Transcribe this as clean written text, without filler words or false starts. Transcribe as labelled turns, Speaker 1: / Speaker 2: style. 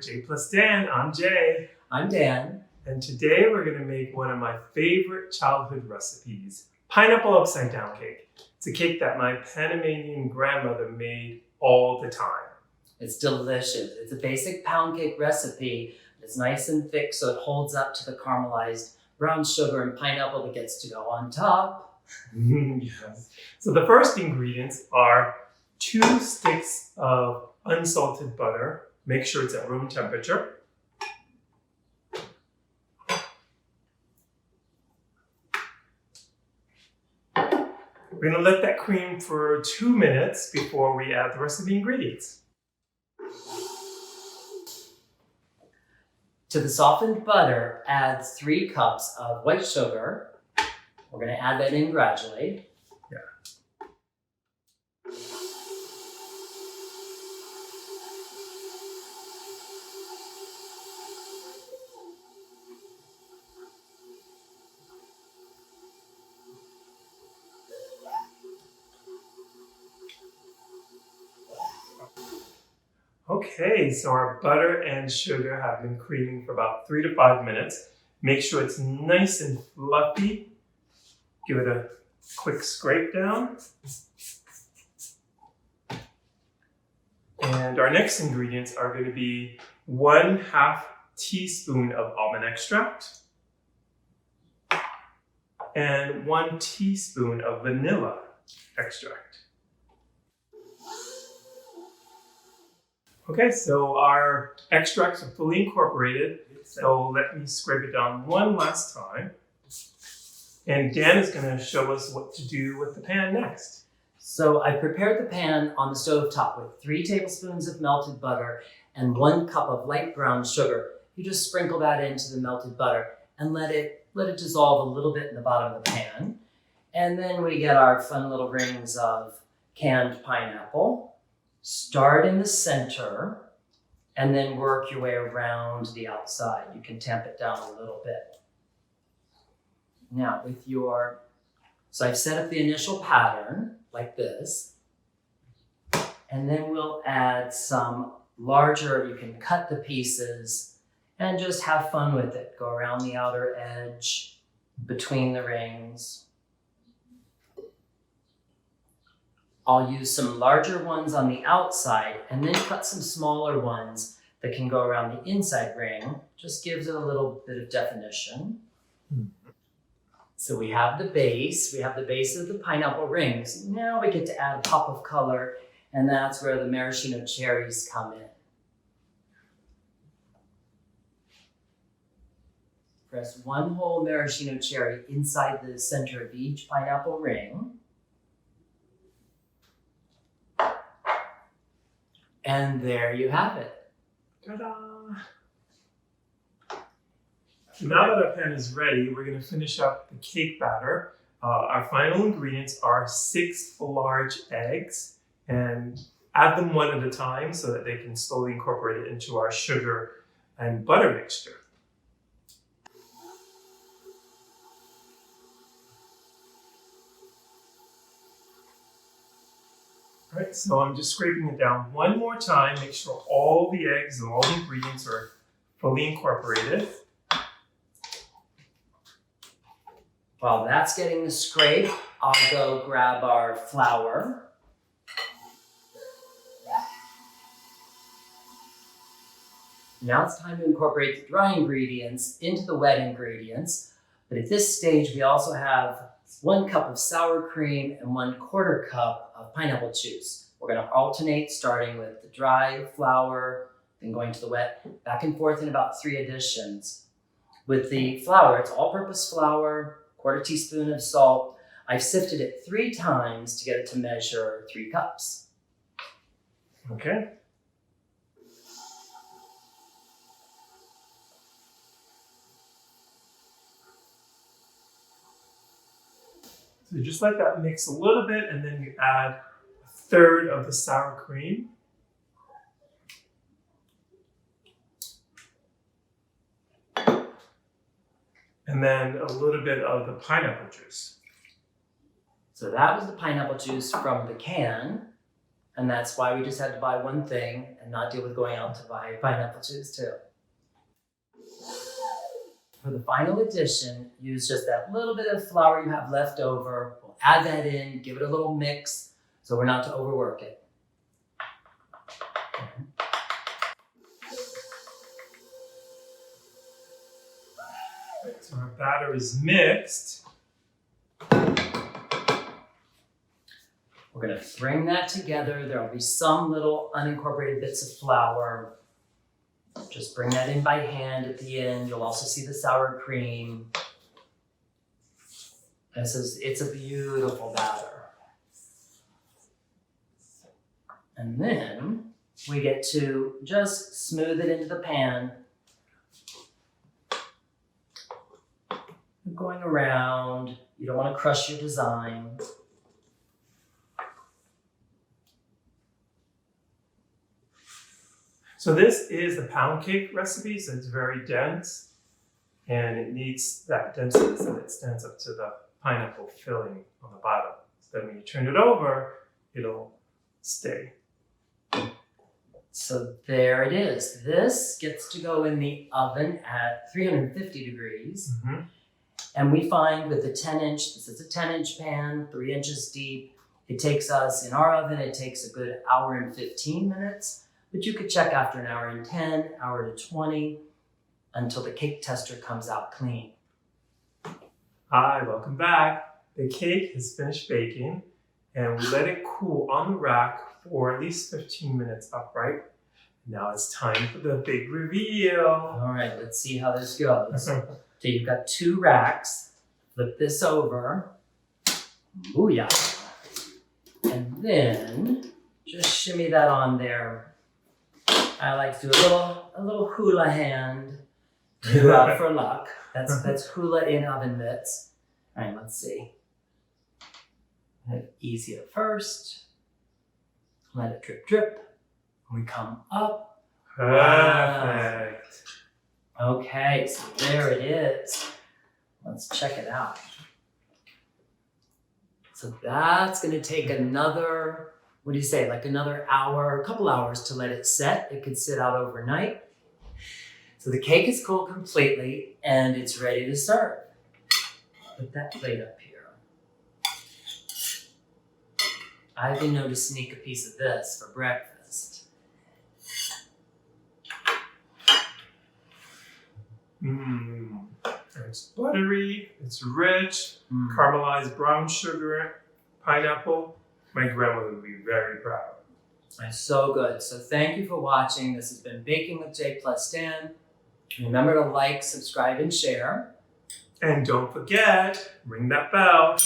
Speaker 1: with J plus Dan. I'm Jay.
Speaker 2: I'm Dan.
Speaker 1: And today we're going to make one of my favorite childhood recipes, pineapple upside down cake. It's a cake that my Panamanian grandmother made all the time.
Speaker 2: It's delicious. It's a basic pound cake recipe. It's nice and thick so it holds up to the caramelized brown sugar and pineapple that gets to go on top.
Speaker 1: Yes. So the first ingredients are 2 sticks of unsalted butter. Make sure it's at room temperature. We're going to let that cream for 2 minutes before we add the rest of the ingredients.
Speaker 2: To the softened butter, add 3 cups of white sugar. We're going to add that in gradually.
Speaker 1: Okay, so our butter and sugar have been creaming for about 3 to 5 minutes. Make sure it's nice and fluffy. Give it a quick scrape down. And our next ingredients are going to be 1/2 teaspoon of almond extract and 1 teaspoon of vanilla extract. Okay, so our extracts are fully incorporated. So let me scrape it down one last time. And Dan is going to show us what to do with the pan next.
Speaker 2: So I prepared the pan on the stove top with 3 tablespoons of melted butter and 1 cup of light brown sugar. You just sprinkle that into the melted butter and let it dissolve a little bit in the bottom of the pan. And then we get our fun little rings of canned pineapple. Start in the center and then work your way around the outside. You can tamp it down a little bit. Now so I've set up the initial pattern like this, and then we'll add some larger, you can cut the pieces and just have fun with it. Go around the outer edge, between the rings. I'll use some larger ones on the outside and then cut some smaller ones that can go around the inside ring. Just gives it a little bit of definition. So we have the base of the pineapple rings. Now we get to add a pop of color, and that's where the maraschino cherries come in. Press 1 whole maraschino cherry inside the center of each pineapple ring. And there you have it.
Speaker 1: Ta-da! Now that our pan is ready, we're going to finish up the cake batter. Our final ingredients are 6 large eggs, and add them one at a time so that they can slowly incorporate it into our sugar and butter mixture. All right, so I'm just scraping it down one more time. Make sure all the eggs and all the ingredients are fully incorporated.
Speaker 2: While that's getting the scrape, I'll go grab our flour. Now it's time to incorporate the dry ingredients into the wet ingredients. But at this stage, we also have 1 cup of sour cream and 1/4 cup of pineapple juice. We're going to alternate, starting with the dry flour, then going to the wet, back and forth in about 3 additions. With the flour, it's all-purpose flour, 1/4 teaspoon of salt. I've sifted it 3 times to get it to measure 3 cups.
Speaker 1: Okay. So you just let that mix a little bit, and then you add 1/3 of the sour cream. And then a little bit of the pineapple juice.
Speaker 2: So that was the pineapple juice from the can. And that's why we just had to buy one thing and not deal with going out to buy pineapple juice too. For the final addition, use just that little bit of flour you have left over. We'll add that in, give it a little mix so we're not to overwork it.
Speaker 1: So our batter is mixed.
Speaker 2: We're gonna bring that together. There'll be some little unincorporated bits of flour. Just bring that in by hand at the end. You'll also see the sour cream. It's a beautiful batter. And then we get to just smooth it into the pan. Going around, you don't want to crush your design.
Speaker 1: So this is the pound cake recipe, so it's very dense and it needs that density so that it stands up to the pineapple filling on the bottom. So that when you turn it over, it'll stay.
Speaker 2: So there it is. This gets to go in the oven at 350 degrees.
Speaker 1: Mm-hmm.
Speaker 2: And we find with the 10-inch, this is a 10-inch pan, 3 inches deep. It takes us, in our oven, it takes a good hour and 15 minutes. But you could check after an hour and 10, hour to 20, until the cake tester comes out clean.
Speaker 1: Hi, welcome back. The cake has finished baking and we let it cool on the rack for at least 15 minutes upright. Now it's time for the big reveal.
Speaker 2: All right, let's see how this goes. So you've got 2 racks. Flip this over. Booyah. And then just shimmy that on there. I like to do a little hula hand for luck. That's hula in oven mitts. All right, let's see. Easy at first. Let it drip, drip. We come up.
Speaker 1: Perfect.
Speaker 2: Okay, so there it is. Let's check it out. So that's going to take another, what do you say, like another hour, a couple hours to let it set. It could sit out overnight. So the cake is cooled completely and it's ready to serve. Put that plate up here. I've been known to sneak a piece of this for breakfast.
Speaker 1: Mmm. It's buttery, it's rich, caramelized brown sugar, pineapple. My grandmother would be very proud.
Speaker 2: It's so good. So thank you for watching. This has been Baking with J plus Dan. Remember to like, subscribe, and share.
Speaker 1: And don't forget, ring that bell.